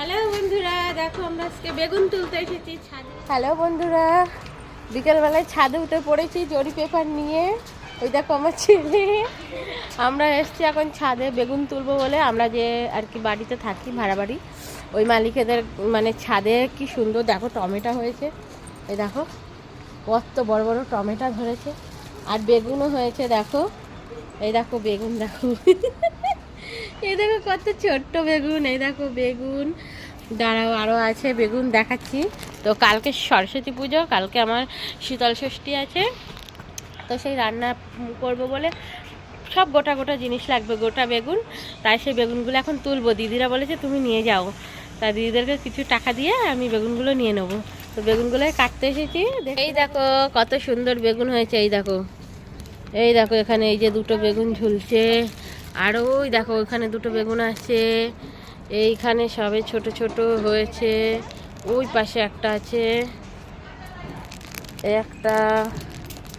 Hello বন্ধুরা, দেখো আমরা আজকে বেগুন তুলতে এসেছি ছাদে। হ্যালো বন্ধুরা, বিকেলবেলায় ছাদে উঠে পড়েছি জরি পেপার নিয়ে। ওই দেখো আমার ছেলে। আমরা এসছি এখন ছাদে বেগুন তুলবো বলে। আমরা যে আর কি বাড়িতে থাকি, ভাড়া বাড়ি, ওই মালিকেদের মানে ছাদে কি সুন্দর দেখো টমেটো হয়েছে। এই দেখো কত বড় বড় টমেটো ধরেছে, আর বেগুনও হয়েছে দেখো। এই দেখো বেগুন দেখো। এই দেখো কত ছোট্ট বেগুন। এই দেখো বেগুন, দাঁড়াও আরও আছে বেগুন দেখাচ্ছি। তো কালকে সরস্বতী পুজো, কালকে আমার শীতল ষষ্ঠী আছে, তো সেই রান্না করব বলে সব গোটা গোটা জিনিস লাগবে, গোটা বেগুন। তাই সেই বেগুনগুলো এখন তুলবো। দিদিরা বলেছে তুমি নিয়ে যাও, তা দিদিদেরকে কিছু টাকা দিয়ে আমি বেগুনগুলো নিয়ে নেবো। তো বেগুনগুলোই কাটতে এসেছি। এই দেখো কত সুন্দর বেগুন হয়েছে। এই দেখো, এই দেখো এখানে এই যে দুটো বেগুন ঝুলছে, আর ওই দেখো ওইখানে দুটো বেগুন আছে, এইখানে সবে ছোট ছোট হয়েছে, ওই পাশে একটা আছে, একটা